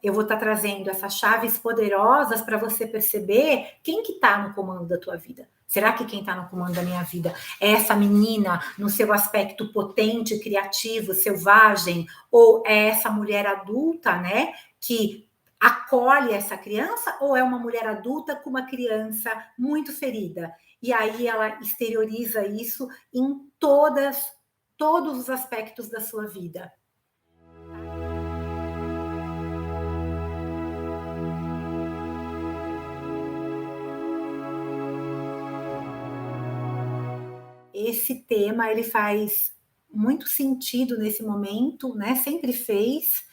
eu vou estar trazendo essas chaves poderosas para você perceber quem que está no comando da tua vida. Será que quem está no comando da minha vida é essa menina no seu aspecto potente, criativo, selvagem, ou é essa mulher adulta, né, que acolhe essa criança, ou é uma mulher adulta com uma criança muito ferida? E aí ela exterioriza isso em todos os aspectos da sua vida. Esse tema, ele faz muito sentido nesse momento, né? Sempre fez.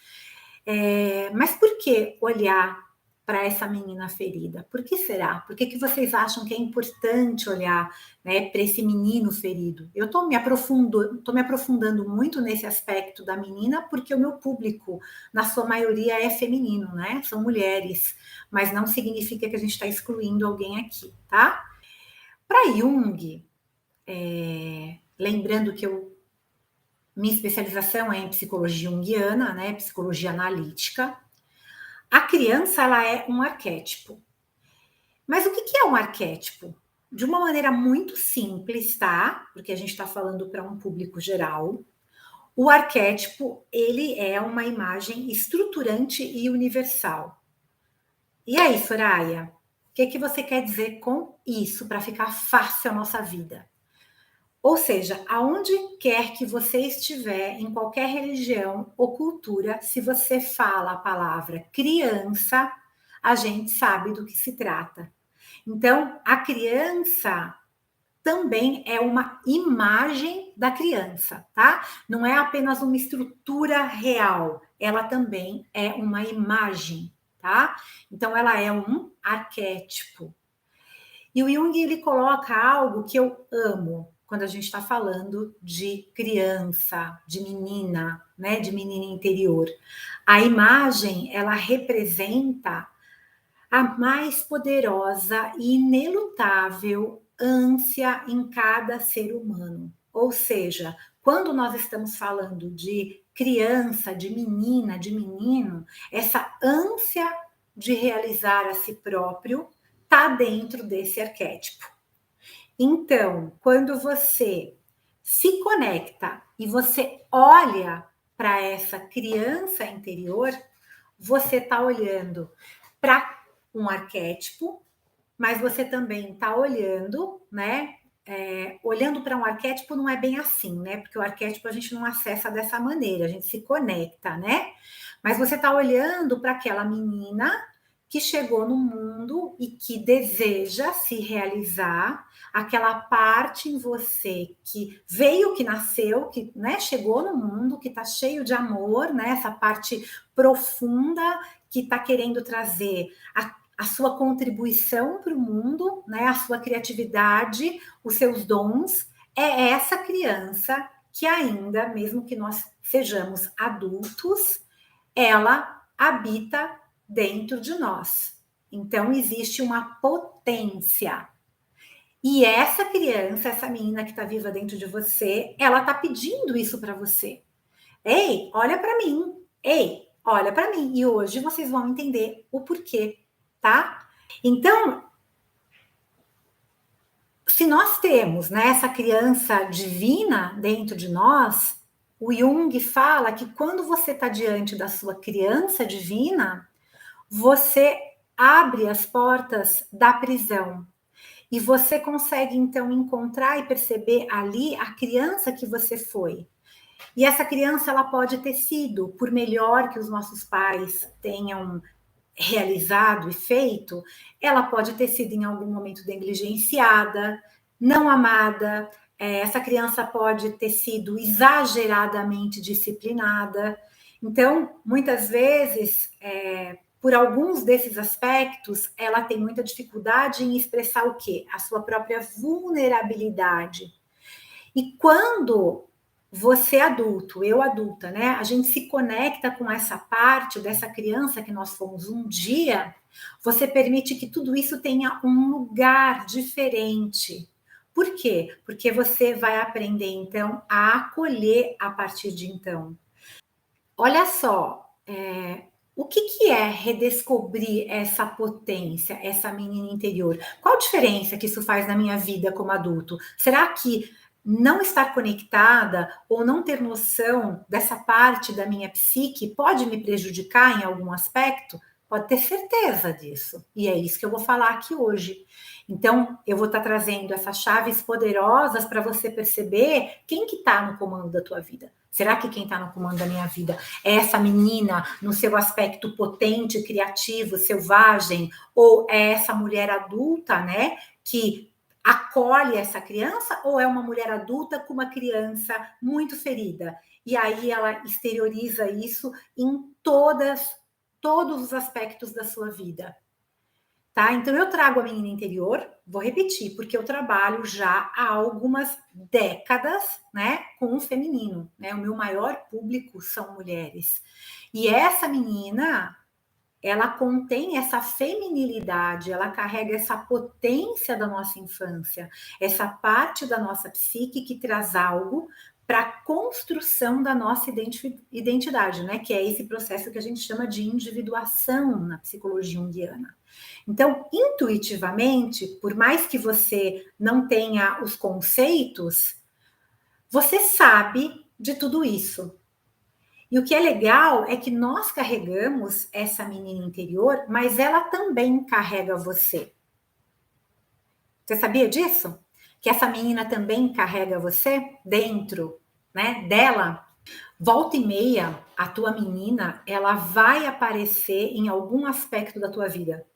Mas por que olhar para essa menina ferida? Por que será? Por que vocês acham que é importante olhar, né, para esse menino ferido? Eu estou me aprofundando muito nesse aspecto da menina, porque o meu público, na sua maioria, é feminino, né? São mulheres, mas não significa que a gente está excluindo alguém aqui, tá? Para Jung, lembrando que minha especialização é em psicologia junguiana, né, psicologia analítica. A criança, ela é um arquétipo. Mas o que é um arquétipo? De uma maneira muito simples, tá? Porque a gente está falando para um público geral. O arquétipo, ele é uma imagem estruturante e universal. E aí, Soraya, o que você quer dizer com isso para ficar fácil a nossa vida? Ou seja, aonde quer que você estiver, em qualquer religião ou cultura, se você fala a palavra criança, a gente sabe do que se trata. Então, a criança também é uma imagem da criança, tá? Não é apenas uma estrutura real, ela também é uma imagem, tá? Então, ela é um arquétipo. E o Jung, ele coloca algo que eu amo quando a gente está falando de criança, de menina, né, de menina interior. A imagem, ela representa a mais poderosa e inelutável ânsia em cada ser humano. Ou seja, quando nós estamos falando de criança, de menina, de menino, essa ânsia de realizar a si próprio está dentro desse arquétipo. Então, quando você se conecta e você olha para essa criança interior, você está olhando para um arquétipo, mas você também está olhando, né? Olhando para um arquétipo não é bem assim, né? Porque o arquétipo a gente não acessa dessa maneira, a gente se conecta, né? Mas você está olhando para aquela menina que chegou no mundo e que deseja se realizar, aquela parte em você que veio, que nasceu, que, né, chegou no mundo, que está cheio de amor, né? Essa parte profunda que está querendo trazer a sua contribuição para o mundo, né, a sua criatividade, os seus dons, é essa criança que ainda, mesmo que nós sejamos adultos, ela habita dentro de nós. Então, existe uma potência. E essa criança, essa menina que está viva dentro de você, ela está pedindo isso para você. Ei, olha para mim. Ei, olha para mim. E hoje vocês vão entender o porquê, tá? Então, se nós temos, né, essa criança divina dentro de nós, o Jung fala que quando você está diante da sua criança divina, você abre as portas da prisão. E você consegue, então, encontrar e perceber ali a criança que você foi. E essa criança, ela pode ter sido, por melhor que os nossos pais tenham realizado e feito, ela pode ter sido em algum momento negligenciada, não amada, essa criança pode ter sido exageradamente disciplinada. Então, muitas vezes, por alguns desses aspectos, ela tem muita dificuldade em expressar o quê? A sua própria vulnerabilidade. E quando você adulto, eu adulta, né? A gente se conecta com essa parte dessa criança que nós fomos um dia, você permite que tudo isso tenha um lugar diferente. Por quê? Porque você vai aprender, então, a acolher a partir de então. Olha só, O que é redescobrir essa potência, essa menina interior? Qual a diferença que isso faz na minha vida como adulto? Será que não estar conectada ou não ter noção dessa parte da minha psique pode me prejudicar em algum aspecto? Pode ter certeza disso. E é isso que eu vou falar aqui hoje. Então, eu vou estar trazendo essas chaves poderosas para você perceber quem que está no comando da tua vida. Será que quem está no comando da minha vida é essa menina no seu aspecto potente, criativo, selvagem, ou é essa mulher adulta, né, que acolhe essa criança, ou é uma mulher adulta com uma criança muito ferida? E aí ela exterioriza isso em todos os aspectos da sua vida. Tá? Então eu trago a menina interior, vou repetir, porque eu trabalho já há algumas décadas, né, com o feminino, né? O meu maior público são mulheres. E essa menina, ela contém essa feminilidade, ela carrega essa potência da nossa infância, essa parte da nossa psique que traz algo para a construção da nossa identidade, né? Que é esse processo que a gente chama de individuação na psicologia junguiana. Então, intuitivamente, por mais que você não tenha os conceitos, você sabe de tudo isso. E o que é legal é que nós carregamos essa menina interior, mas ela também carrega você. Você sabia disso? Que essa menina também carrega você dentro, né, dela? Volta e meia, a tua menina, ela vai aparecer em algum aspecto da tua vida.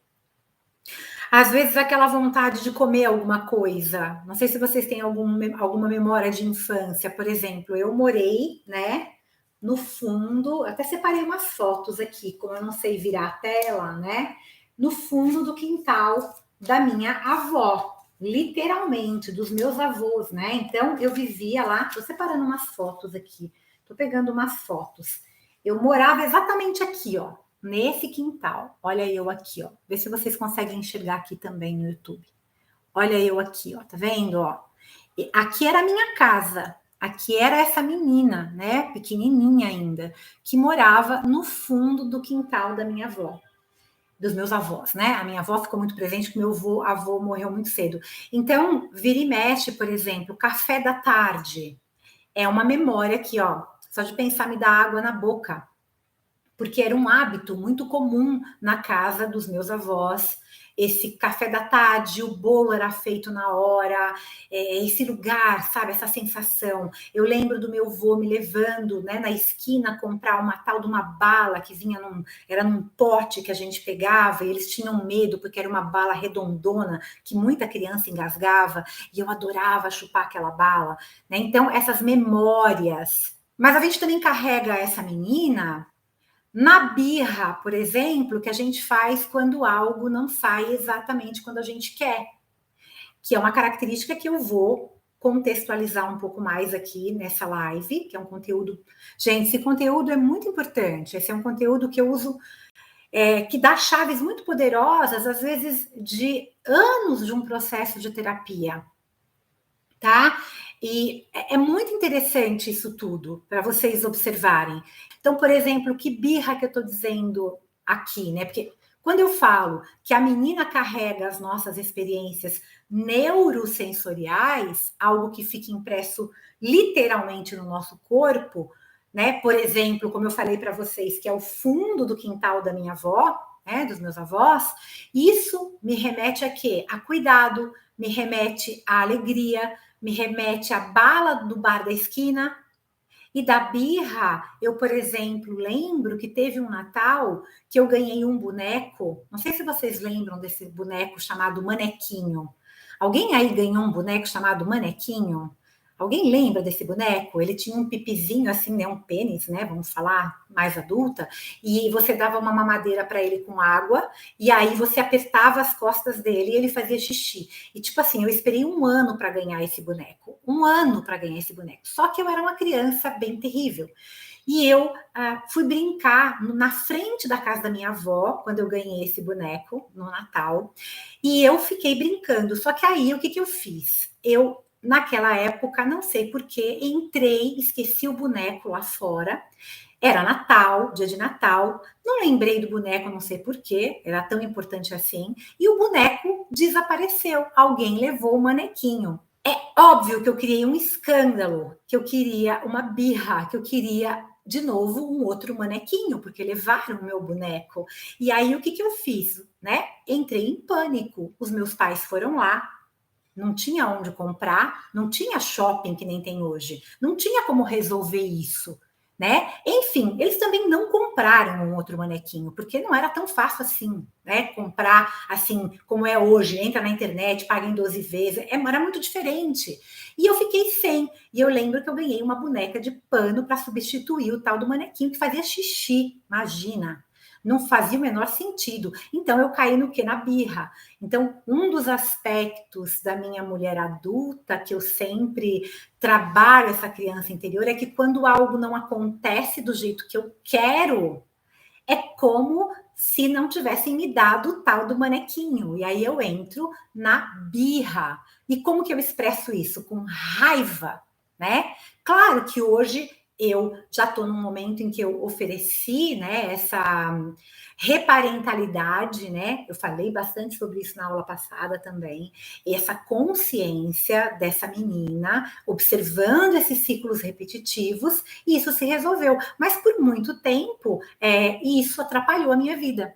Às vezes aquela vontade de comer alguma coisa. Não sei se vocês têm alguma memória de infância, por exemplo, eu morei, né, no fundo, até separei umas fotos aqui, como eu não sei virar a tela, né, no fundo do quintal da minha avó, literalmente, dos meus avós, né? Então eu vivia lá, tô separando umas fotos aqui, tô pegando umas fotos. Eu morava exatamente aqui, ó, nesse quintal. Olha eu aqui, ó. Vê se vocês conseguem enxergar aqui também no YouTube. Olha eu aqui, ó. Tá vendo, ó? E aqui era a minha casa. Aqui era essa menina, né, pequenininha ainda, que morava no fundo do quintal da minha avó, dos meus avós, né? A minha avó ficou muito presente, porque meu avô morreu muito cedo. Então, vira e mexe, por exemplo, café da tarde. É uma memória aqui, ó. Só de pensar me dá água na boca, porque era um hábito muito comum na casa dos meus avós. Esse café da tarde, o bolo era feito na hora, esse lugar, sabe, essa sensação. Eu lembro do meu avô me levando, né, na esquina comprar uma tal de uma bala que vinha era num pote que a gente pegava, e eles tinham medo porque era uma bala redondona que muita criança engasgava, e eu adorava chupar aquela bala, né? Então, essas memórias. Mas a gente também carrega essa menina na birra, por exemplo, que a gente faz quando algo não sai exatamente quando a gente quer, que é uma característica que eu vou contextualizar um pouco mais aqui nessa live, que é um conteúdo. Gente, esse conteúdo é muito importante. Esse é um conteúdo que eu uso, que dá chaves muito poderosas, às vezes de anos de um processo de terapia, tá? E é muito interessante isso tudo para vocês observarem. Então, por exemplo, que birra que eu estou dizendo aqui, né? Porque quando eu falo que a menina carrega as nossas experiências neurosensoriais, algo que fica impresso literalmente no nosso corpo, né? Por exemplo, como eu falei para vocês, que é o fundo do quintal da minha avó, né? Dos meus avós, isso me remete a quê? A cuidado, me remete à alegria, me remete à bala do bar da esquina. E da birra, eu, por exemplo, lembro que teve um Natal que eu ganhei um boneco. Não sei se vocês lembram desse boneco chamado Manequinho. Alguém aí ganhou um boneco chamado Manequinho? Alguém lembra desse boneco? Ele tinha um pipizinho assim, né, um pênis, né, vamos falar mais adulta, e você dava uma mamadeira para ele com água, e aí você apertava as costas dele e ele fazia xixi. E tipo assim, eu esperei um ano para ganhar esse boneco, um ano para ganhar esse boneco. Só que eu era uma criança bem terrível. E eu fui brincar na frente da casa da minha avó, quando eu ganhei esse boneco no Natal, e eu fiquei brincando. Só que aí, o que, que eu fiz? Eu, naquela época, não sei porquê, entrei, esqueci o boneco lá fora, Era Natal, dia de Natal, não lembrei do boneco, não sei porquê, era tão importante assim, e o boneco desapareceu, alguém levou o manequinho. É óbvio que eu criei um escândalo, que eu queria uma birra, que eu queria de novo um outro manequinho, porque levaram o meu boneco. E aí o que, que eu fiz, né? Entrei em pânico. Os meus pais foram lá, não tinha onde comprar, não tinha shopping que nem tem hoje, não tinha como resolver isso, né? Enfim, eles também não compraram um outro manequinho, porque não era tão fácil assim, né? Comprar assim como é hoje, entra na internet, paga em 12 vezes, era muito diferente. E eu fiquei sem. E eu lembro que eu ganhei uma boneca de pano para substituir o tal do manequinho que fazia xixi, imagina. Não fazia o menor sentido. Então eu caí no que? Na birra. Então, um dos aspectos da minha mulher adulta, que eu sempre trabalho essa criança interior, é que quando algo não acontece do jeito que eu quero, é como se não tivessem me dado o tal do manequinho. E aí eu entro na birra. E como que eu expresso isso? Com raiva, né? Claro que hoje eu já estou num momento em que eu ofereci, né, essa reparentalidade, né? Eu falei bastante sobre isso na aula passada também. Essa consciência dessa menina, observando esses ciclos repetitivos, e isso se resolveu. Mas por muito tempo, isso atrapalhou a minha vida.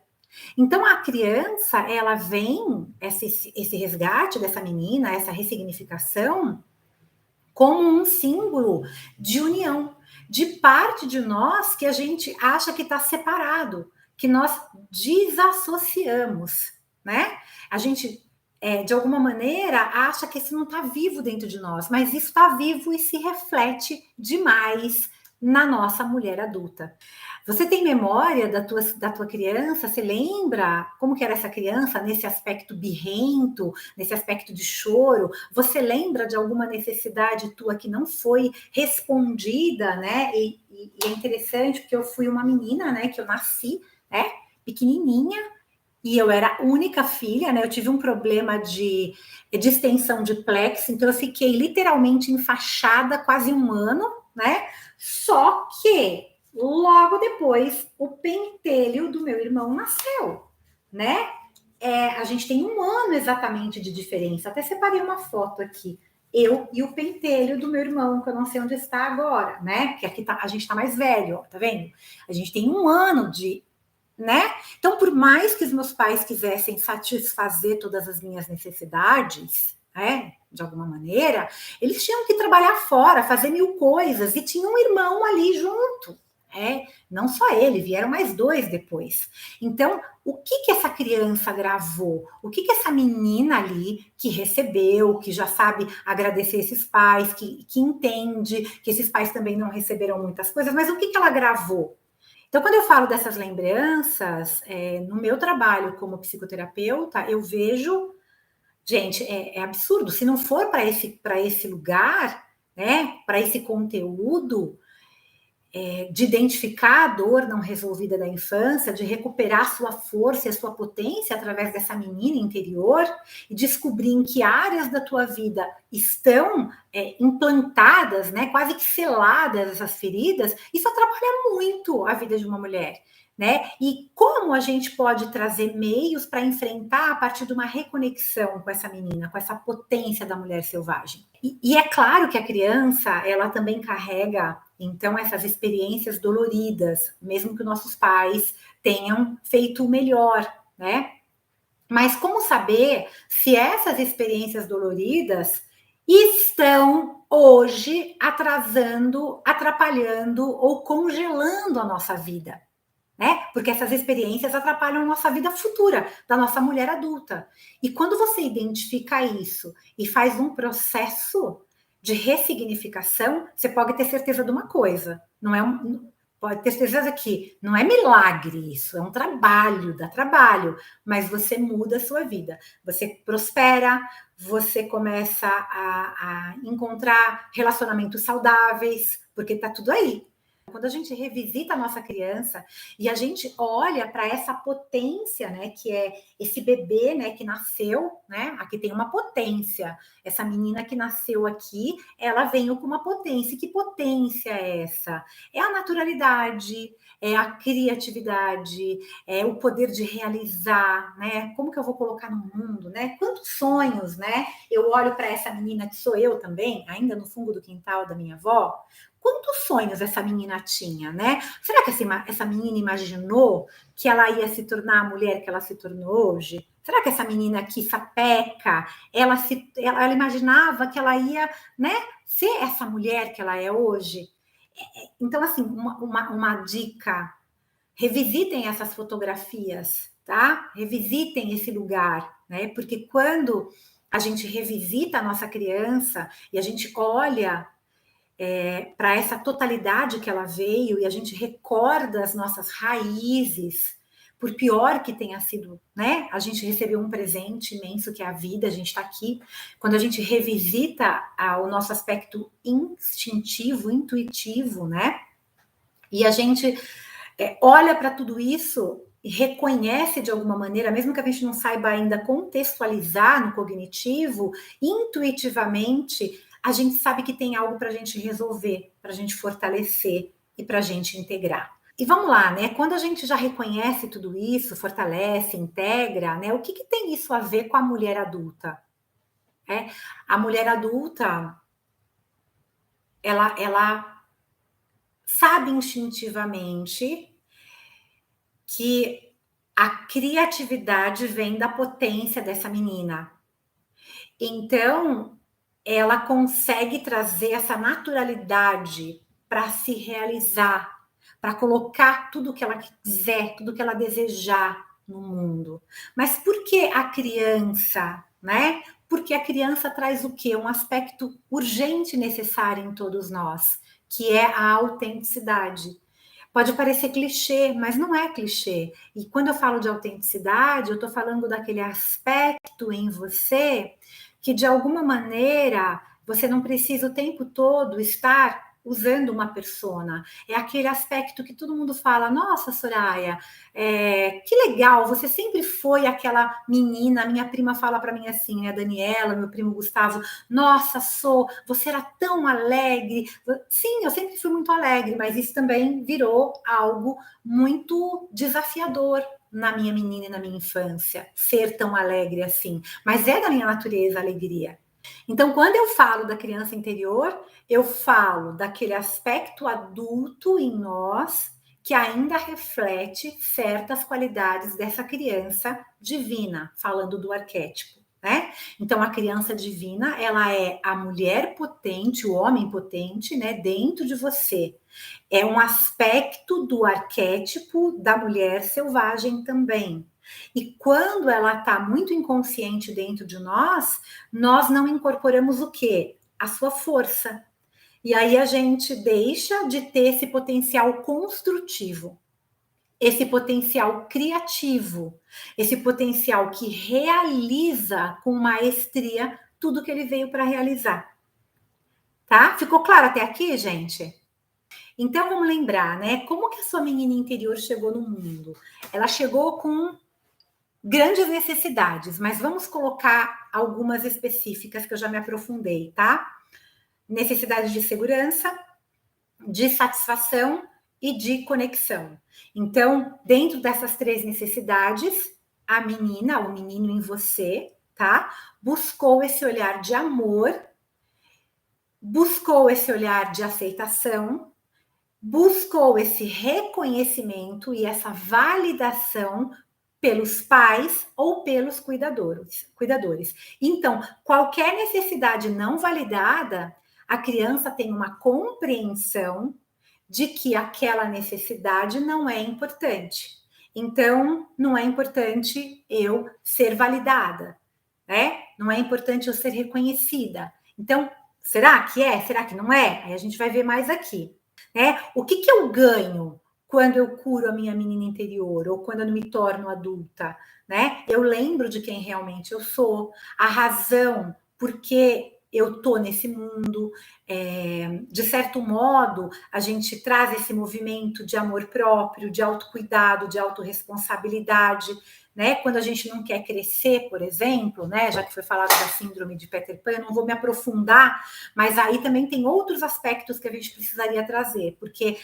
Então, a criança, ela vem, esse resgate dessa menina, essa ressignificação, como um símbolo de união, de parte de nós que a gente acha que está separado, que nós desassociamos, né? A gente, de alguma maneira, acha que isso não está vivo dentro de nós, mas isso está vivo e se reflete demais na nossa mulher adulta. Você tem memória da tua criança? Você lembra como que era essa criança nesse aspecto birrento, nesse aspecto de choro? Você lembra de alguma necessidade tua que não foi respondida, né? E é interessante porque eu fui uma menina, né? Que eu nasci, né? Pequenininha, e eu era a única filha, né? Eu tive um problema de extensão de plex, então eu fiquei literalmente enfaixada quase um ano, né? Só que logo depois o pentelho do meu irmão nasceu, né? A gente tem um ano exatamente de diferença. Até separei uma foto aqui. Eu e o pentelho do meu irmão, que eu não sei onde está agora, né? Que aqui a gente tá mais velho, ó, tá vendo? A gente tem um ano de, né? Então, por mais que os meus pais quisessem satisfazer todas as minhas necessidades, né, de alguma maneira, eles tinham que trabalhar fora, fazer mil coisas, e tinha um irmão ali junto. Não só ele, vieram mais dois depois. Então, o que essa criança gravou? O que essa menina ali que recebeu, que já sabe agradecer esses pais, que entende que esses pais também não receberam muitas coisas, mas o que ela gravou? Então, quando eu falo dessas lembranças, no meu trabalho como psicoterapeuta, eu vejo, gente, é absurdo. Se não for para esse lugar, né, para esse conteúdo, de identificar a dor não resolvida da infância, de recuperar sua força e a sua potência através dessa menina interior e descobrir em que áreas da tua vida estão implantadas, né, quase que seladas essas feridas, isso atrapalha muito a vida de uma mulher. Né? E como a gente pode trazer meios para enfrentar a partir de uma reconexão com essa menina, com essa potência da mulher selvagem. E é claro que a criança, ela também carrega, então, essas experiências doloridas, mesmo que nossos pais tenham feito o melhor, né? Mas como saber se essas experiências doloridas estão hoje atrasando, atrapalhando ou congelando a nossa vida? Né? Porque essas experiências atrapalham a nossa vida futura, da nossa mulher adulta. E quando você identifica isso e faz um processo de ressignificação, você pode ter certeza de uma coisa, pode ter certeza que não é milagre isso, é um trabalho, dá trabalho, mas você muda a sua vida, você prospera, você começa a encontrar relacionamentos saudáveis, porque tá tudo aí. Quando a gente revisita a nossa criança e a gente olha para essa potência, né, que é esse bebê, né, que nasceu, né, aqui tem uma potência. Essa menina que nasceu aqui, ela veio com uma potência. E que potência é essa? É a naturalidade, é a criatividade, é o poder de realizar, né? Como que eu vou colocar no mundo, né? Quantos sonhos, né? Eu olho para essa menina que sou eu também, ainda no fundo do quintal da minha avó. Quantos sonhos essa menina tinha, né? Será que essa menina imaginou que ela ia se tornar a mulher que ela se tornou hoje? Será que essa menina aqui, sapeca, ela imaginava que ela ia, né, ser essa mulher que ela é hoje? Então, assim, uma dica: revisitem essas fotografias, tá? Revisitem esse lugar, né? Porque quando a gente revisita a nossa criança e a gente olha para essa totalidade que ela veio e a gente recorda as nossas raízes, por pior que tenha sido, né? A gente recebeu um presente imenso que é a vida, a gente está aqui. Quando a gente revisita o nosso aspecto instintivo, intuitivo, né? E a gente olha para tudo isso e reconhece de alguma maneira, mesmo que a gente não saiba ainda contextualizar no cognitivo, intuitivamente, a gente sabe que tem algo para a gente resolver, para a gente fortalecer e para a gente integrar. E vamos lá, né? Quando a gente já reconhece tudo isso, fortalece, integra, né? O que tem isso a ver com a mulher adulta? A mulher adulta, ela sabe instintivamente que a criatividade vem da potência dessa menina. Então, ela consegue trazer essa naturalidade para se realizar, para colocar tudo que ela quiser, tudo que ela desejar no mundo. Mas por que a criança, né? Porque a criança traz o quê? Um aspecto urgente e necessário em todos nós, que é a autenticidade. Pode parecer clichê, mas não é clichê. E quando eu falo de autenticidade, eu estou falando daquele aspecto em você que, de alguma maneira, você não precisa o tempo todo estar usando uma persona. É aquele aspecto que todo mundo fala: nossa, Soraya, que legal, você sempre foi aquela menina. Minha prima fala para mim assim, né, Daniela, meu primo Gustavo: nossa, você era tão alegre. Sim, eu sempre fui muito alegre, mas isso também virou algo muito desafiador na minha menina e na minha infância, ser tão alegre assim. Mas é da minha natureza a alegria. Então, quando eu falo da criança interior, eu falo daquele aspecto adulto em nós que ainda reflete certas qualidades dessa criança divina, falando do arquétipo, né? Então, a criança divina, ela é a mulher potente, o homem potente, né, dentro de você. É um aspecto do arquétipo da mulher selvagem também. E quando ela está muito inconsciente dentro de nós não incorporamos o quê? A sua força. E aí a gente deixa de ter esse potencial construtivo, esse potencial criativo, esse potencial que realiza com maestria tudo que ele veio para realizar. Tá? Ficou claro até aqui, gente? Então vamos lembrar, né? Como que a sua menina interior chegou no mundo? Ela chegou com grandes necessidades, mas vamos colocar algumas específicas que eu já me aprofundei, tá? Necessidade de segurança, de satisfação e de conexão. Então, dentro dessas três necessidades, a menina, o menino em você, tá? Buscou esse olhar de amor, buscou esse olhar de aceitação, buscou esse reconhecimento e essa validação pelos pais ou pelos cuidadores. Então, qualquer necessidade não validada, a criança tem uma compreensão de que aquela necessidade não é importante. Então, não é importante eu ser validada, né? Não é importante eu ser reconhecida. Então, será que é? Será que não é? Aí a gente vai ver mais aqui, né? O que eu ganho quando eu curo a minha menina interior ou quando eu me torno adulta, né? Eu lembro de quem realmente eu sou, a razão porque eu tô nesse mundo, de certo modo, a gente traz esse movimento de amor próprio, de autocuidado, de autorresponsabilidade, né? Quando a gente não quer crescer, por exemplo, né? Já que foi falado da síndrome de Peter Pan, eu não vou me aprofundar, mas aí também tem outros aspectos que a gente precisaria trazer, porque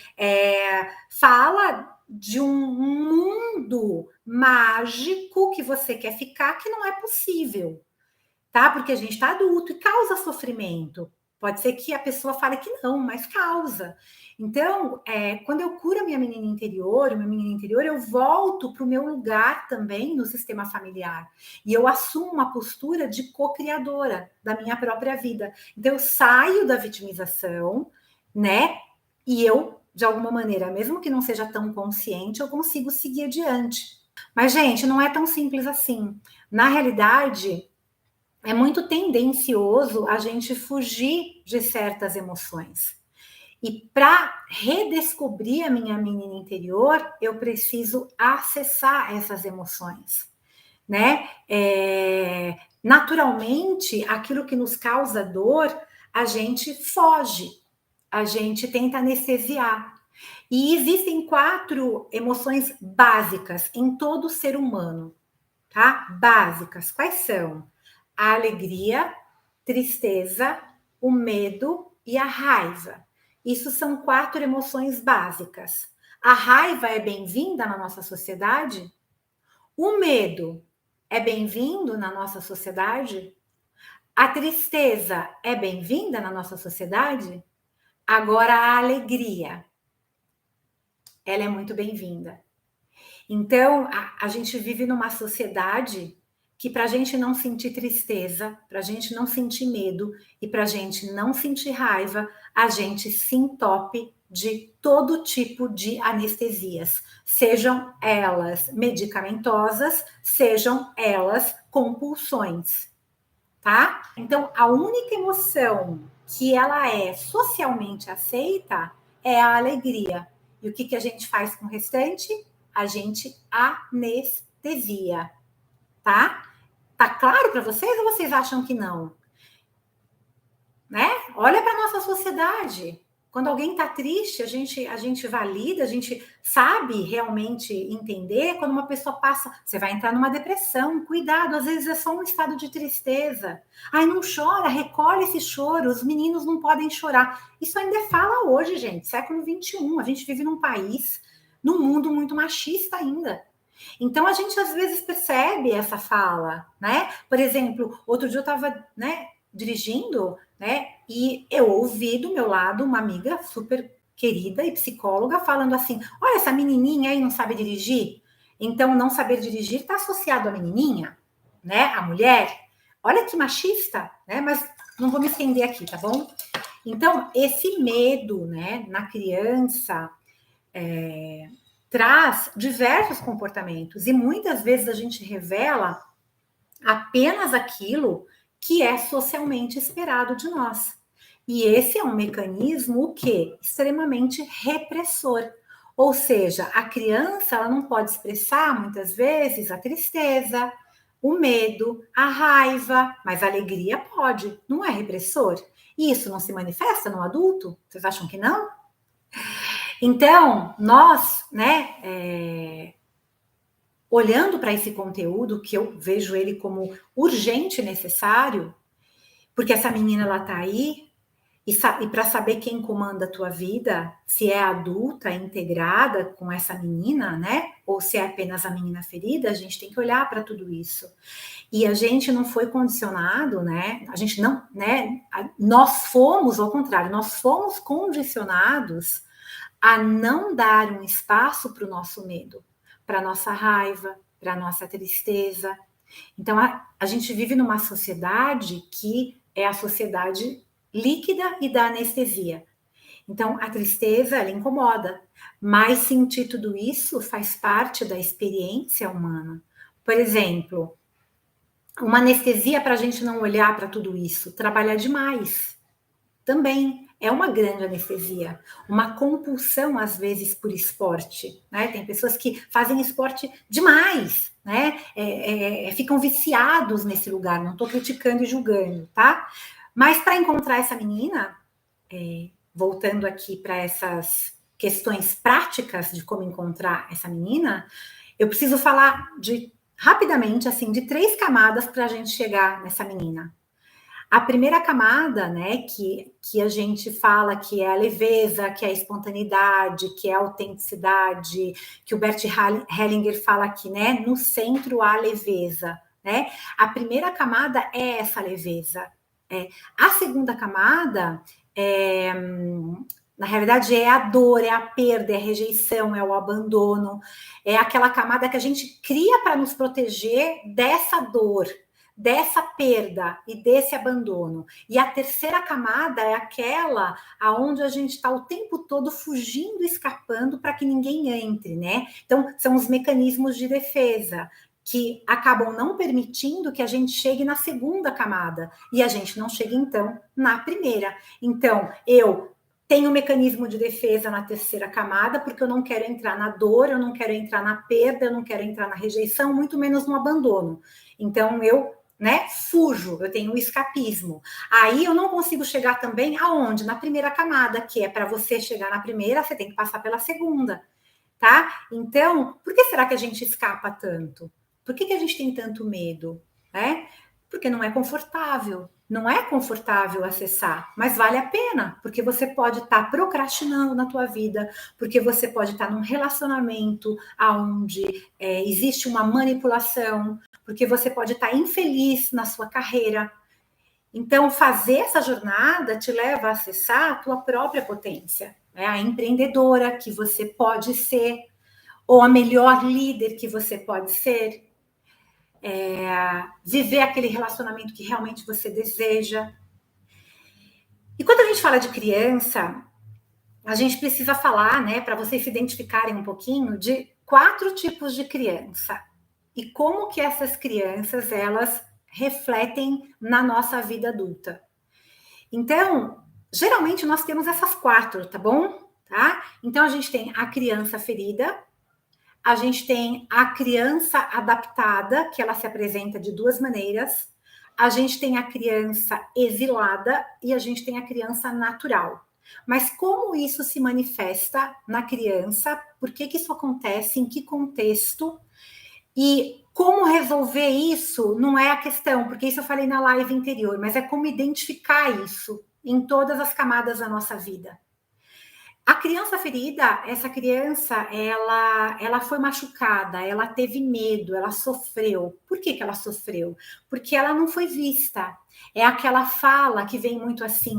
fala de um mundo mágico que você quer ficar que não é possível, tá? Porque a gente está adulto e causa sofrimento. Pode ser que a pessoa fale que não, mas causa. Então, quando eu curo a minha menina interior, o meu menino interior, eu volto para o meu lugar também no sistema familiar. E eu assumo uma postura de co-criadora da minha própria vida. Então, eu saio da vitimização, né? E eu, de alguma maneira, mesmo que não seja tão consciente, eu consigo seguir adiante. Mas, gente, não é tão simples assim. Na realidade, é muito tendencioso a gente fugir de certas emoções. E para redescobrir a minha menina interior, eu preciso acessar essas emoções, né? Naturalmente, aquilo que nos causa dor, a gente foge, a gente tenta anestesiar. E existem 4 emoções básicas em todo ser humano, tá? Básicas. Quais são? A alegria, tristeza, o medo e a raiva. Isso são 4 emoções básicas. A raiva é bem-vinda na nossa sociedade? O medo é bem-vindo na nossa sociedade? A tristeza é bem-vinda na nossa sociedade? Agora, a alegria, ela é muito bem-vinda. Então, a gente vive numa sociedade que, para a gente não sentir tristeza, para a gente não sentir medo e para a gente não sentir raiva, a gente se entope de todo tipo de anestesias, sejam elas medicamentosas, sejam elas compulsões, tá? Então, a única emoção que ela é socialmente aceita é a alegria. E o que a gente faz com o restante? A gente anestesia, tá? Tá claro para vocês ou vocês acham que não? Né? Olha para nossa sociedade. Quando alguém está triste, a gente valida, a gente sabe realmente entender. Quando uma pessoa passa, você vai entrar numa depressão, cuidado, às vezes é só um estado de tristeza. Ai, não chora, recolhe esse choro, os meninos não podem chorar. Isso ainda fala hoje, gente, século XXI. A gente vive num país, num mundo muito machista ainda. Então a gente às vezes percebe essa fala, né? Por exemplo, outro dia eu estava, né, dirigindo, né? E eu ouvi do meu lado uma amiga super querida e psicóloga falando assim: olha, essa menininha aí não sabe dirigir. Então, não saber dirigir está associado à menininha, né? A mulher. Olha que machista, né? Mas não vou me estender aqui, tá bom? Então, esse medo, né, na criança, traz diversos comportamentos e muitas vezes a gente revela apenas aquilo que é socialmente esperado de nós. E esse é um mecanismo o quê? Extremamente repressor. Ou seja, a criança ela não pode expressar muitas vezes a tristeza, o medo, a raiva, mas a alegria pode, não é repressor? E isso não se manifesta no adulto? Vocês acham que não? Então, nós, né, olhando para esse conteúdo, que eu vejo ele como urgente e necessário, porque essa menina ela tá aí, e para saber quem comanda a tua vida, se é adulta, integrada com essa menina, né? Ou se é apenas a menina ferida, a gente tem que olhar para tudo isso. E a gente não foi condicionado, né? A gente não, né? Nós fomos, ao contrário, nós fomos condicionados a não dar um espaço para o nosso medo, para a nossa raiva, para a nossa tristeza. Então, a gente vive numa sociedade que é a sociedade líquida e da anestesia. Então, a tristeza, ela incomoda, mas sentir tudo isso faz parte da experiência humana. Por exemplo, uma anestesia para a gente não olhar para tudo isso, trabalhar demais, também é uma grande anestesia, uma compulsão às vezes por esporte, né? Tem pessoas que fazem esporte demais, né? Ficam viciados nesse lugar. Não estou criticando e julgando, tá? Mas para encontrar essa menina, voltando aqui para essas questões práticas de como encontrar essa menina, eu preciso falar rapidamente, assim, de 3 camadas para a gente chegar nessa menina. A primeira camada, né, que a gente fala que é a leveza, que é a espontaneidade, que é a autenticidade, que o Bert Hellinger fala aqui, né, no centro há leveza, né? A primeira camada é essa leveza. A segunda camada na realidade, é a dor, é a perda, é a rejeição, é o abandono, é aquela camada que a gente cria para nos proteger dessa dor, dessa perda e desse abandono. E a terceira camada é aquela aonde a gente está o tempo todo fugindo, escapando para que ninguém entre, né? Então, são os mecanismos de defesa que acabam não permitindo que a gente chegue na segunda camada e a gente não chega, então, na primeira. Então, eu tenho um mecanismo de defesa na terceira camada, porque eu não quero entrar na dor, eu não quero entrar na perda, eu não quero entrar na rejeição, muito menos no abandono. Então, eu fujo, eu tenho um escapismo. Aí eu não consigo chegar também aonde? Na primeira camada, que é para você chegar na primeira, você tem que passar pela segunda, tá? Então, por que será que a gente escapa tanto? Por que a gente tem tanto medo? Porque não é confortável. Não é confortável acessar, mas vale a pena, porque você pode estar procrastinando na tua vida, porque você pode estar num relacionamento onde existe uma manipulação, porque você pode estar infeliz na sua carreira. Então, fazer essa jornada te leva a acessar a tua própria potência, a empreendedora que você pode ser, ou a melhor líder que você pode ser, viver aquele relacionamento que realmente você deseja. E quando a gente fala de criança, a gente precisa falar, para vocês se identificarem um pouquinho, de 4 tipos de criança e como que essas crianças elas refletem na nossa vida adulta. Então, geralmente nós temos essas 4, tá bom? Tá? Então a gente tem a criança ferida, a gente tem a criança adaptada, que ela se apresenta de 2 maneiras. A gente tem a criança exilada e a gente tem a criança natural. Mas como isso se manifesta na criança? Por que isso acontece? Em que contexto? E como resolver isso não é a questão, porque isso eu falei na live anterior, mas é como identificar isso em todas as camadas da nossa vida. A criança ferida, essa criança, ela foi machucada, ela teve medo, ela sofreu. Por que ela sofreu? Porque ela não foi vista. É aquela fala que vem muito assim,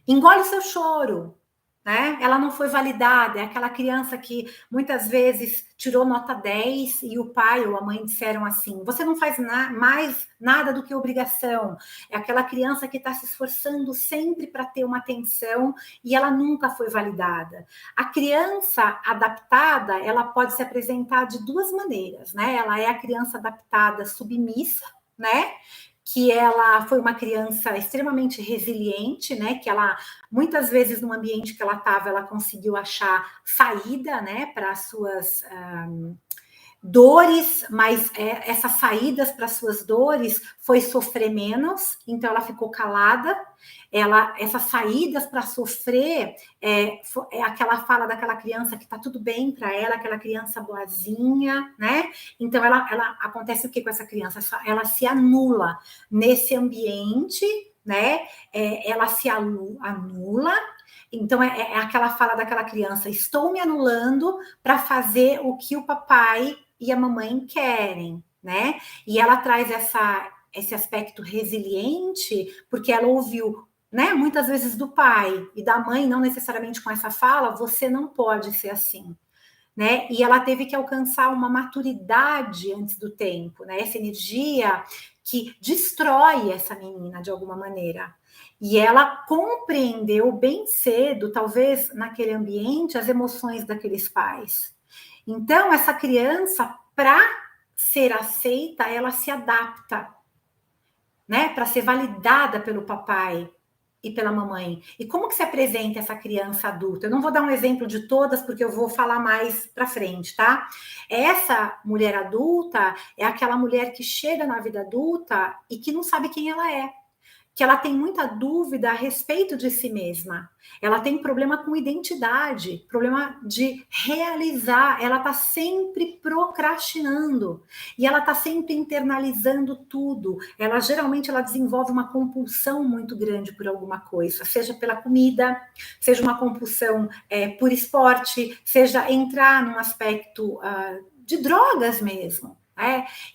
engole seu choro, né? Ela não foi validada, é aquela criança que muitas vezes tirou nota 10 e o pai ou a mãe disseram assim, você não faz mais nada do que obrigação. É aquela criança que está se esforçando sempre para ter uma atenção e ela nunca foi validada. A criança adaptada, ela pode se apresentar de 2 maneiras, né? Ela é a criança adaptada submissa, né? Que ela foi uma criança extremamente resiliente, né? Que ela, muitas vezes, no ambiente que ela estava, ela conseguiu achar saída, né? Para as suas dores, mas essas saídas para suas dores foi sofrer menos, então ela ficou calada. Essas saídas para sofrer é aquela fala daquela criança que está tudo bem para ela, aquela criança boazinha, né? Então ela acontece o que com essa criança? Ela se anula nesse ambiente, né? Ela se anula. Então é aquela fala daquela criança: estou me anulando para fazer o que o papai e a mamãe querem, né? E ela traz esse aspecto resiliente porque ela ouviu, né, muitas vezes do pai e da mãe, não necessariamente com essa fala, você não pode ser assim, né? E ela teve que alcançar uma maturidade antes do tempo, né? Essa energia que destrói essa menina de alguma maneira. E ela compreendeu bem cedo, talvez naquele ambiente, as emoções daqueles pais. Então, essa criança, para ser aceita, ela se adapta, né? Para ser validada pelo papai e pela mamãe. E como que se apresenta essa criança adulta? Eu não vou dar um exemplo de todas, porque eu vou falar mais para frente, tá? Essa mulher adulta é aquela mulher que chega na vida adulta e que não sabe quem ela é. que ela tem muita dúvida a respeito de si mesma. Ela tem problema com identidade, problema de realizar. Ela está sempre procrastinando e ela está sempre internalizando tudo. Ela geralmente ela desenvolve uma compulsão muito grande por alguma coisa, seja pela comida, seja uma compulsão por esporte, seja entrar num aspecto de drogas mesmo.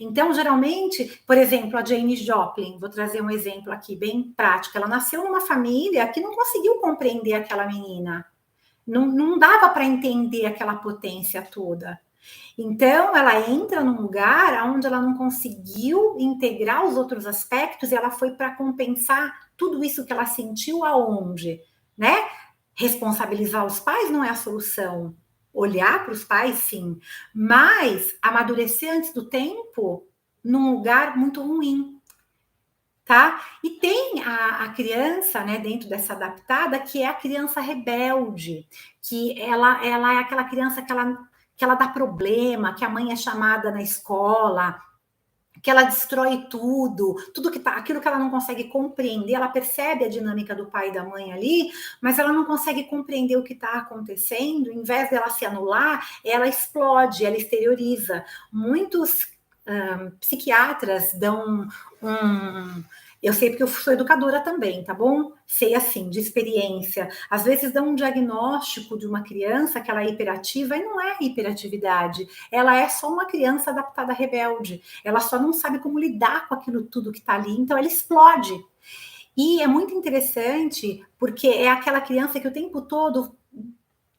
Então, geralmente, por exemplo, a Janis Joplin, vou trazer um exemplo aqui bem prático, ela nasceu numa família que não conseguiu compreender aquela menina, não dava para entender aquela potência toda. Então, ela entra num lugar onde ela não conseguiu integrar os outros aspectos e ela foi para compensar tudo isso que ela sentiu aonde, né? Responsabilizar os pais não é a solução. Olhar para os pais, sim, mas amadurecer antes do tempo num lugar muito ruim, tá? E tem a criança, né, dentro dessa adaptada, que é a criança rebelde, que ela é aquela criança que ela dá problema, que a mãe é chamada na escola, que ela destrói tudo que tá, aquilo que ela não consegue compreender, ela percebe a dinâmica do pai e da mãe ali, mas ela não consegue compreender o que está acontecendo, em vez dela se anular, ela explode, ela exterioriza. Muitos psiquiatras dão eu sei porque eu sou educadora também, tá bom? Sei assim, de experiência. Às vezes dão um diagnóstico de uma criança que ela é hiperativa e não é hiperatividade. Ela é só uma criança adaptada rebelde. Ela só não sabe como lidar com aquilo tudo que está ali, então ela explode. E é muito interessante porque é aquela criança que o tempo todo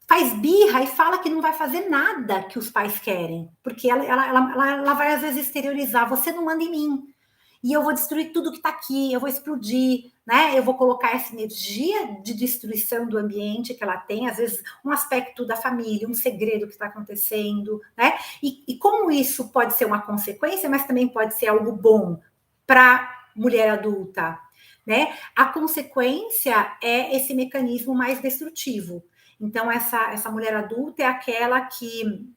faz birra e fala que não vai fazer nada que os pais querem, porque ela vai às vezes exteriorizar, você não manda em mim, e eu vou destruir tudo que está aqui, eu vou explodir, né? Eu vou colocar essa energia de destruição do ambiente que ela tem, às vezes um aspecto da família, um segredo que está acontecendo, né? E como isso pode ser uma consequência, mas também pode ser algo bom para mulher adulta, né? A consequência é esse mecanismo mais destrutivo. Então, essa mulher adulta é aquela que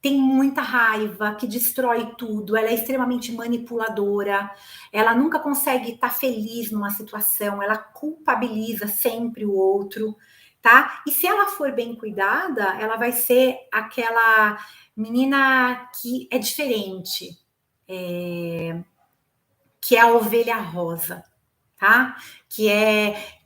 tem muita raiva, que destrói tudo, ela é extremamente manipuladora, ela nunca consegue estar feliz numa situação, ela culpabiliza sempre o outro, tá? E se ela for bem cuidada, ela vai ser aquela menina que é diferente, que é a ovelha rosa, tá? Que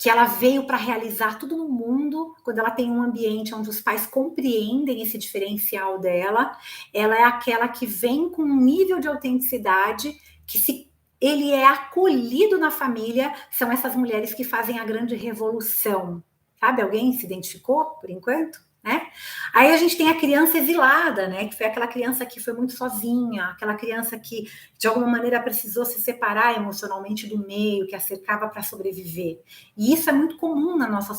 ela veio para realizar tudo no mundo, quando ela tem um ambiente onde os pais compreendem esse diferencial dela, ela é aquela que vem com um nível de autenticidade que se ele é acolhido na família, são essas mulheres que fazem a grande revolução. Sabe? Alguém se identificou por enquanto? Né? Aí a gente tem a criança exilada, né? Que foi aquela criança que foi muito sozinha, aquela criança que de alguma maneira precisou se separar emocionalmente do meio, que a cercava para sobreviver. E isso é muito comum na nossa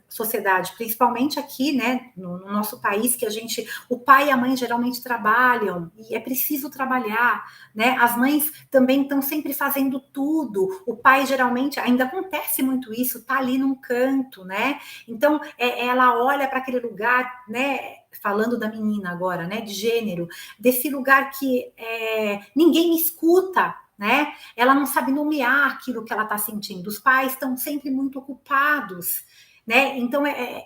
sociedade, principalmente aqui, né, no nosso país, que o pai e a mãe geralmente trabalham, e é preciso trabalhar, né? As mães também estão sempre fazendo tudo. O pai geralmente, ainda acontece muito isso, tá ali num canto, né? Então, ela olha para aquele lugar, né? Falando da menina agora, né? De gênero, desse lugar que ninguém me escuta, né? Ela não sabe nomear aquilo que ela está sentindo. Os pais estão sempre muito ocupados, né? Então,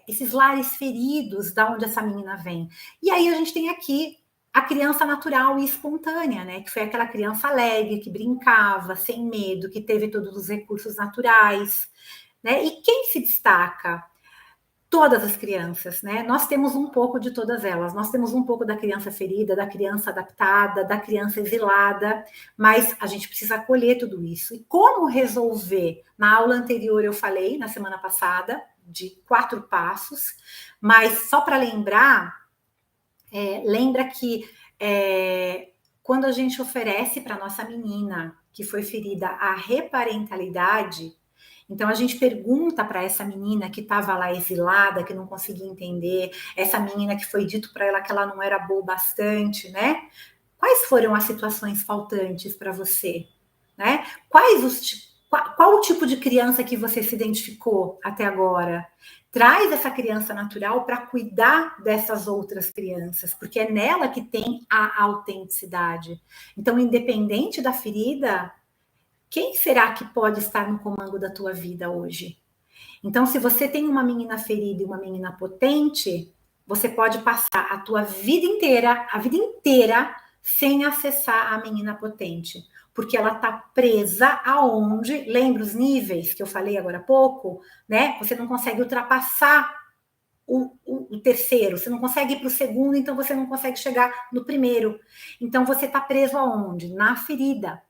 esses lares feridos, da onde essa menina vem. E aí a gente tem aqui a criança natural e espontânea, né? Que foi aquela criança alegre, que brincava, sem medo, que teve todos os recursos naturais, né? E quem se destaca? Todas as crianças, né? Nós temos um pouco de todas elas. Nós temos um pouco da criança ferida, da criança adaptada, da criança exilada, mas a gente precisa acolher tudo isso. E como resolver? Na aula anterior eu falei, na semana passada, de 4 passos, mas só para lembrar, lembra que quando a gente oferece para nossa menina que foi ferida a reparentalidade, então a gente pergunta para essa menina que estava lá exilada, que não conseguia entender, essa menina que foi dito para ela que ela não era boa bastante, né? Quais foram as situações faltantes para você, né? Qual o tipo de criança que você se identificou até agora? Traz essa criança natural para cuidar dessas outras crianças, porque é nela que tem a autenticidade. Então, independente da ferida, Quem será que pode estar no comando da tua vida hoje? Então, se você tem uma menina ferida e uma menina potente, você pode passar a tua a vida inteira, sem acessar a menina potente. Porque ela está presa aonde, lembra os níveis que eu falei agora há pouco, né? Você não consegue ultrapassar o terceiro, você não consegue ir para o segundo, então você não consegue chegar no primeiro. Então você está preso aonde? Na ferida.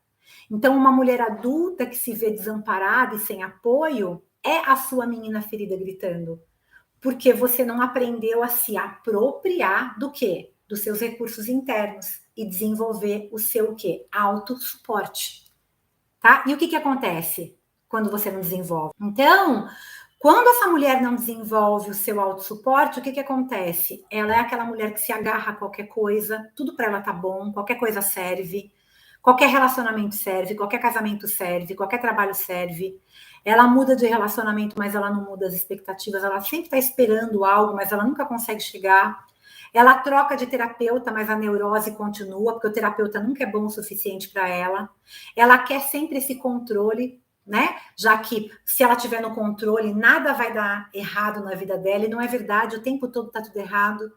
Então, uma mulher adulta que se vê desamparada e sem apoio é a sua menina ferida gritando. Porque você não aprendeu a se apropriar do quê? Dos seus recursos internos e desenvolver o seu quê? Autossuporte. Tá? E o que acontece quando você não desenvolve? Então, quando essa mulher não desenvolve o seu autossuporte, o que acontece? Ela é aquela mulher que se agarra a qualquer coisa, tudo para ela tá bom, qualquer coisa serve, qualquer relacionamento serve, qualquer casamento serve, qualquer trabalho serve. Ela muda de relacionamento, mas ela não muda as expectativas, ela sempre está esperando algo, mas ela nunca consegue chegar. Ela troca de terapeuta, mas a neurose continua, porque o terapeuta nunca é bom o suficiente para ela. Ela quer sempre esse controle, né? Já que se ela tiver no controle, nada vai dar errado na vida dela, e não é verdade, o tempo todo está tudo errado.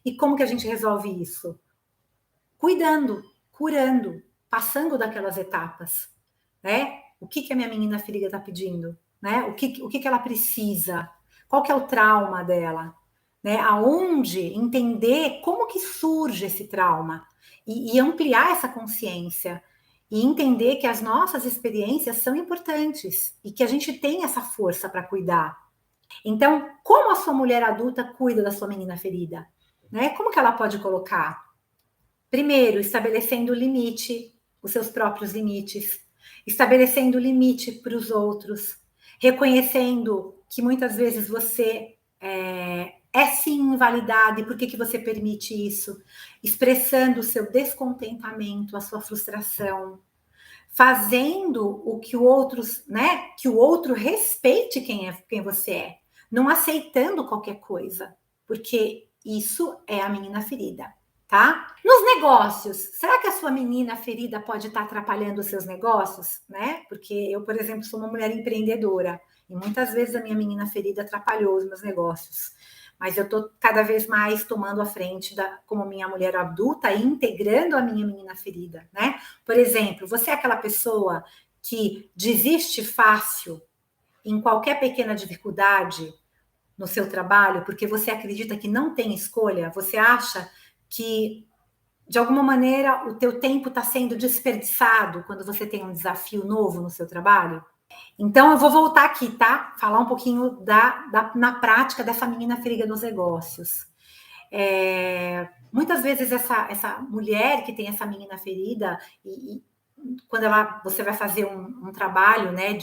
E como que a gente resolve isso? Cuidando, curando, passando daquelas etapas, né? O que a minha menina ferida está pedindo, né? O que ela precisa? Qual que é o trauma dela? Né? Aonde entender como que surge esse trauma e ampliar essa consciência e entender que as nossas experiências são importantes e que a gente tem essa força para cuidar. Então, como a sua mulher adulta cuida da sua menina ferida? Né? Como que ela pode colocar? Primeiro, estabelecendo limite, os seus próprios limites, estabelecendo limite para os outros, reconhecendo que muitas vezes você é sim invalidado e por que você permite isso, expressando o seu descontentamento, a sua frustração, fazendo o que o outro, né, que o outro respeite quem você é, não aceitando qualquer coisa, porque isso é a menina ferida, tá? Nos negócios, será que a sua menina ferida pode estar atrapalhando os seus negócios, né? Porque eu, por exemplo, sou uma mulher empreendedora e muitas vezes a minha menina ferida atrapalhou os meus negócios. Mas eu estou cada vez mais tomando a frente como minha mulher adulta e integrando a minha menina ferida, né? Por exemplo, você é aquela pessoa que desiste fácil em qualquer pequena dificuldade no seu trabalho, porque você acredita que não tem escolha, você acha que, de alguma maneira, o teu tempo está sendo desperdiçado quando você tem um desafio novo no seu trabalho? Então, eu vou voltar aqui, tá? Falar um pouquinho na prática dessa menina ferida nos negócios. Muitas vezes essa mulher que tem essa menina ferida e quando você vai fazer um trabalho, né,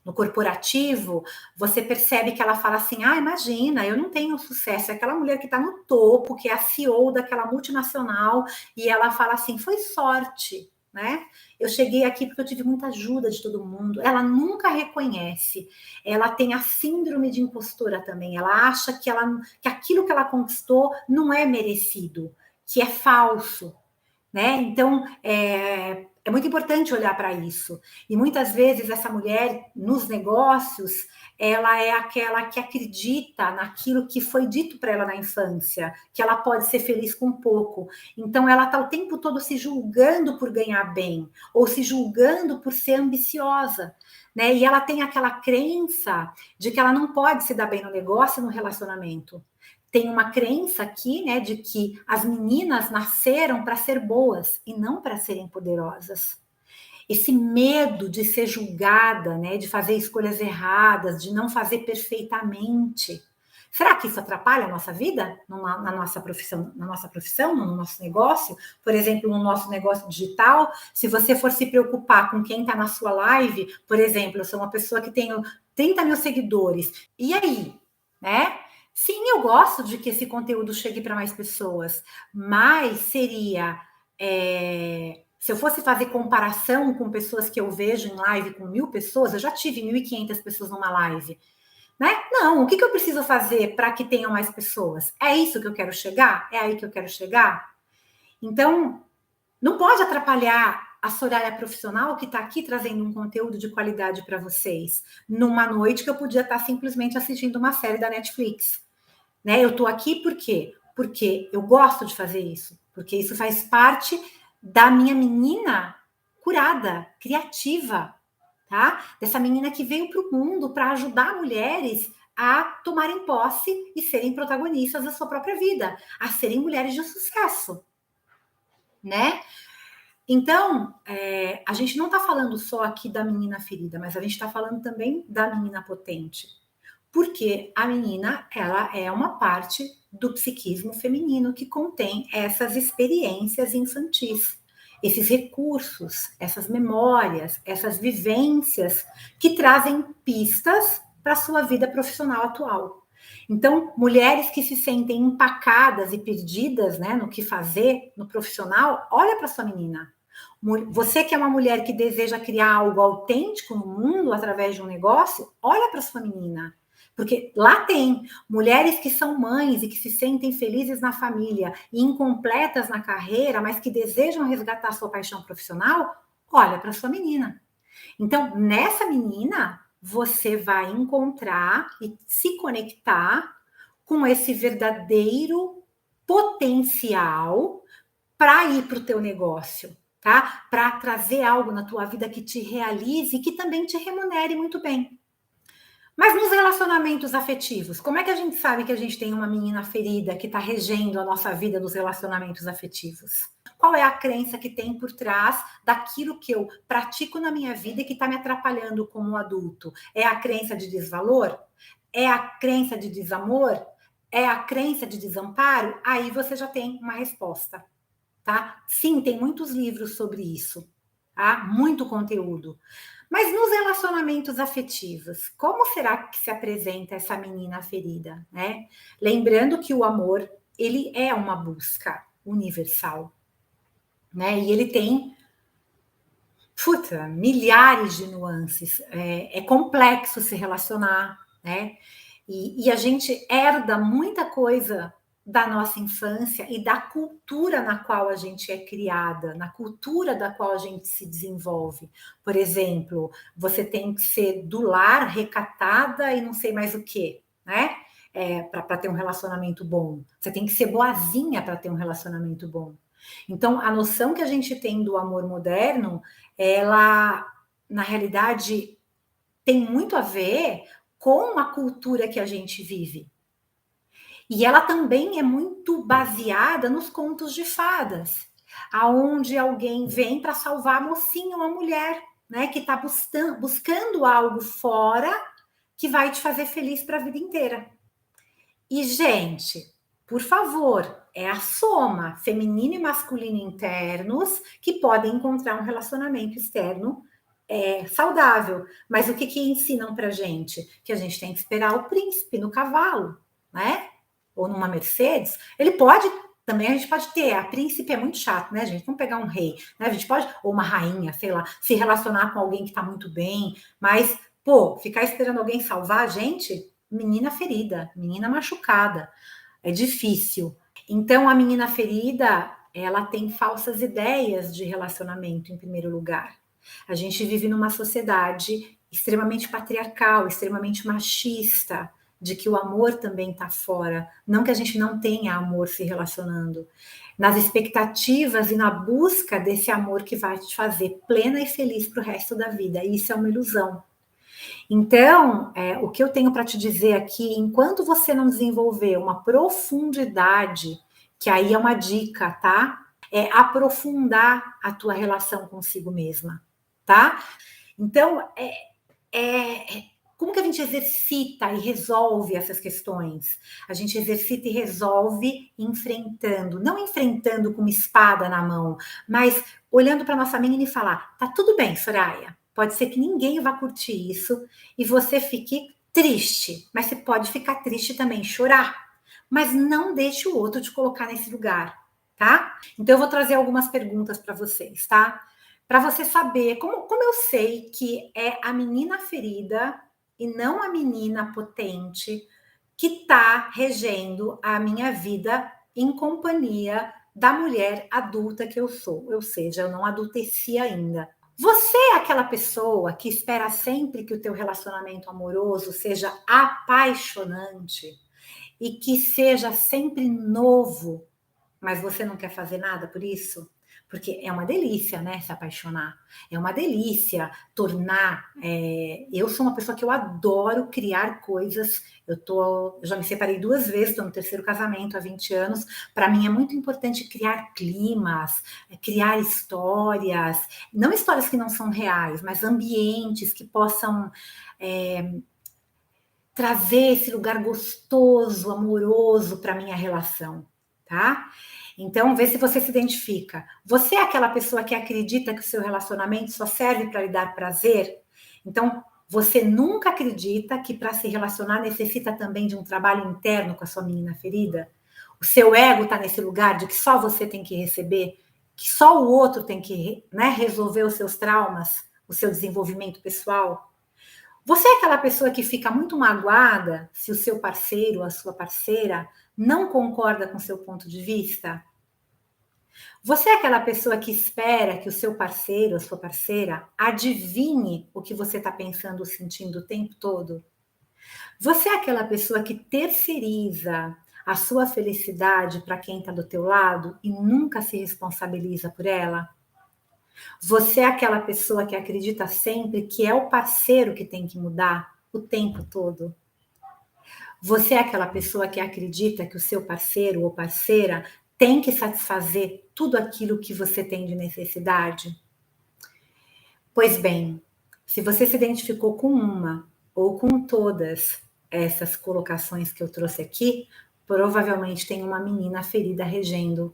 no corporativo, você percebe que ela fala assim, imagina, eu não tenho sucesso, é aquela mulher que está no topo, que é a CEO daquela multinacional, e ela fala assim, foi sorte, né? Eu cheguei aqui porque eu tive muita ajuda de todo mundo. Ela nunca reconhece. Ela tem a síndrome de impostora também. Ela acha que aquilo que ela conquistou não é merecido, que é falso, né? Então, é muito importante olhar para isso. E muitas vezes essa mulher, nos negócios, ela é aquela que acredita naquilo que foi dito para ela na infância, que ela pode ser feliz com pouco. Então, ela está o tempo todo se julgando por ganhar bem, ou se julgando por ser ambiciosa. Né? E ela tem aquela crença de que ela não pode se dar bem no negócio e no relacionamento. Tem uma crença aqui, né, de que as meninas nasceram para ser boas e não para serem poderosas. Esse medo de ser julgada, né, de fazer escolhas erradas, de não fazer perfeitamente. Será que isso atrapalha a nossa vida, na nossa profissão, no nosso negócio? Por exemplo, no nosso negócio digital, se você for se preocupar com quem está na sua live, por exemplo, eu sou uma pessoa que tenho 30 mil seguidores, e aí? Né? Sim, eu gosto de que esse conteúdo chegue para mais pessoas, mas seria... se eu fosse fazer comparação com pessoas que eu vejo em live com 1.000 pessoas, eu já tive 1.500 pessoas numa live, né? Não, o que eu preciso fazer para que tenham mais pessoas? É isso que eu quero chegar? É aí que eu quero chegar? Então, não pode atrapalhar a Soraya profissional que está aqui trazendo um conteúdo de qualidade para vocês, numa noite que eu podia estar simplesmente assistindo uma série da Netflix, né? Eu estou aqui por quê? Porque eu gosto de fazer isso, porque isso faz parte da minha menina curada, criativa, tá? Dessa menina que veio para o mundo para ajudar mulheres a tomarem posse e serem protagonistas da sua própria vida, a serem mulheres de sucesso, né? Então, a gente não está falando só aqui da menina ferida, mas a gente está falando também da menina potente. Porque a menina, ela é uma parte do psiquismo feminino que contém essas experiências infantis, esses recursos, essas memórias, essas vivências que trazem pistas para a sua vida profissional atual. Então, mulheres que se sentem empacadas e perdidas, né, no que fazer no profissional, olha para sua menina. Você que é uma mulher que deseja criar algo autêntico no mundo através de um negócio, olha para sua menina. Porque lá tem mulheres que são mães e que se sentem felizes na família e incompletas na carreira, mas que desejam resgatar sua paixão profissional, olha para sua menina. Então, nessa menina, você vai encontrar e se conectar com esse verdadeiro potencial para ir para o teu negócio, tá? Para trazer algo na tua vida que te realize e que também te remunere muito bem. Mas nos relacionamentos afetivos, como é que a gente sabe que a gente tem uma menina ferida que está regendo a nossa vida nos relacionamentos afetivos? Qual é a crença que tem por trás daquilo que eu pratico na minha vida e que está me atrapalhando como adulto? É a crença de desvalor? É a crença de desamor? É a crença de desamparo? Aí você já tem uma resposta, tá? Sim, tem muitos livros sobre isso, tá? Muito conteúdo. Mas nos relacionamentos afetivos, como será que se apresenta essa menina ferida, né? Lembrando que o amor, ele é uma busca universal, né? E ele tem, milhares de nuances. É complexo se relacionar, né? E a gente herda muita coisa da nossa infância e da cultura na qual a gente é criada, na cultura da qual a gente se desenvolve. Por exemplo, você tem que ser do lar, recatada e não sei mais o quê, né? Para ter um relacionamento bom. Você tem que ser boazinha para ter um relacionamento bom. Então, a noção que a gente tem do amor moderno, ela, na realidade, tem muito a ver com a cultura que a gente vive. E ela também é muito baseada nos contos de fadas, aonde alguém vem para salvar a mocinha, uma mulher, né, que está buscando algo fora que vai te fazer feliz para a vida inteira. E, gente, por favor, é a soma feminino e masculino internos que podem encontrar um relacionamento externo saudável. Mas o que ensinam para gente? Que a gente tem que esperar o príncipe no cavalo, né? Ou numa Mercedes. Ele pode, também a gente pode ter, a príncipe é muito chato, né, gente? Vamos pegar um rei, né? A gente pode, ou uma rainha, sei lá, se relacionar com alguém que está muito bem, mas, pô, ficar esperando alguém salvar a gente, menina ferida, menina machucada, é difícil. Então, a menina ferida, ela tem falsas ideias de relacionamento, em primeiro lugar. A gente vive numa sociedade extremamente patriarcal, extremamente machista, de que o amor também está fora. Não que a gente não tenha amor se relacionando. Nas expectativas e na busca desse amor que vai te fazer plena e feliz para o resto da vida. Isso é uma ilusão. Então, o que eu tenho para te dizer aqui, enquanto você não desenvolver uma profundidade, que aí é uma dica, tá? É aprofundar a tua relação consigo mesma, tá? Então, como que a gente exercita e resolve essas questões? A gente exercita e resolve enfrentando, não enfrentando com uma espada na mão, mas olhando para nossa menina e falar: tá tudo bem, Soraya. Pode ser que ninguém vá curtir isso e você fique triste, mas você pode ficar triste também, chorar. Mas não deixe o outro te colocar nesse lugar, tá? Então eu vou trazer algumas perguntas para vocês, tá? Para você saber como eu sei que é a menina ferida e não a menina potente que está regendo a minha vida em companhia da mulher adulta que eu sou, ou seja, eu não adulteci ainda. Você é aquela pessoa que espera sempre que o teu relacionamento amoroso seja apaixonante e que seja sempre novo, mas você não quer fazer nada por isso? Porque é uma delícia, né, se apaixonar. É uma delícia tornar. Eu sou uma pessoa que eu adoro criar coisas. Eu já me separei 2 vezes, estou no terceiro casamento há 20 anos. Para mim é muito importante criar climas, criar histórias, não histórias que não são reais, mas ambientes que possam trazer esse lugar gostoso, amoroso para minha relação, tá? Então, vê se você se identifica. Você é aquela pessoa que acredita que o seu relacionamento só serve para lhe dar prazer? Então, você nunca acredita que para se relacionar necessita também de um trabalho interno com a sua menina ferida? O seu ego está nesse lugar de que só você tem que receber, que só o outro tem que, né, resolver os seus traumas, o seu desenvolvimento pessoal? Você é aquela pessoa que fica muito magoada se o seu parceiro ou a sua parceira não concorda com o seu ponto de vista? Você é aquela pessoa que espera que o seu parceiro ou a sua parceira adivinhe o que você está pensando ou sentindo o tempo todo? Você é aquela pessoa que terceiriza a sua felicidade para quem está do teu lado e nunca se responsabiliza por ela? Você é aquela pessoa que acredita sempre que é o parceiro que tem que mudar o tempo todo? Você é aquela pessoa que acredita que o seu parceiro ou parceira tem que satisfazer tudo aquilo que você tem de necessidade? Pois bem, se você se identificou com uma ou com todas essas colocações que eu trouxe aqui, provavelmente tem uma menina ferida regendo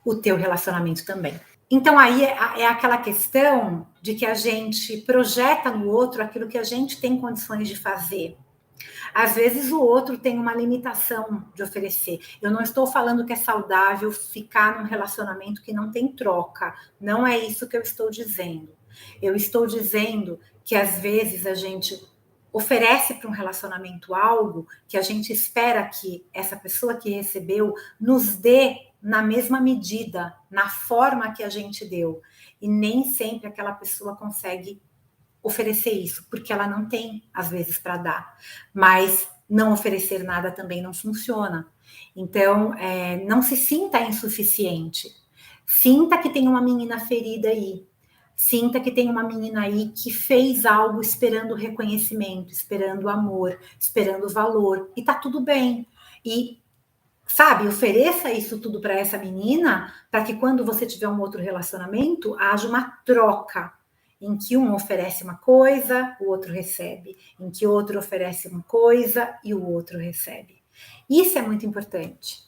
o teu relacionamento também. Então aí é aquela questão de que a gente projeta no outro aquilo que a gente tem condições de fazer. Às vezes o outro tem uma limitação de oferecer. Eu não estou falando que é saudável ficar num relacionamento que não tem troca. Não é isso que eu estou dizendo. Eu estou dizendo que às vezes a gente oferece para um relacionamento algo que a gente espera que essa pessoa que recebeu nos dê na mesma medida, na forma que a gente deu. E nem sempre aquela pessoa consegue oferecer isso, porque ela não tem, às vezes, para dar. Mas não oferecer nada também não funciona. Então, não se sinta insuficiente. Sinta que tem uma menina ferida aí. Sinta que tem uma menina aí que fez algo esperando reconhecimento, esperando amor, esperando valor. E tá tudo bem. E, sabe, ofereça isso tudo para essa menina, para que quando você tiver um outro relacionamento, haja uma troca em que um oferece uma coisa, o outro recebe, em que o outro oferece uma coisa e o outro recebe. Isso é muito importante.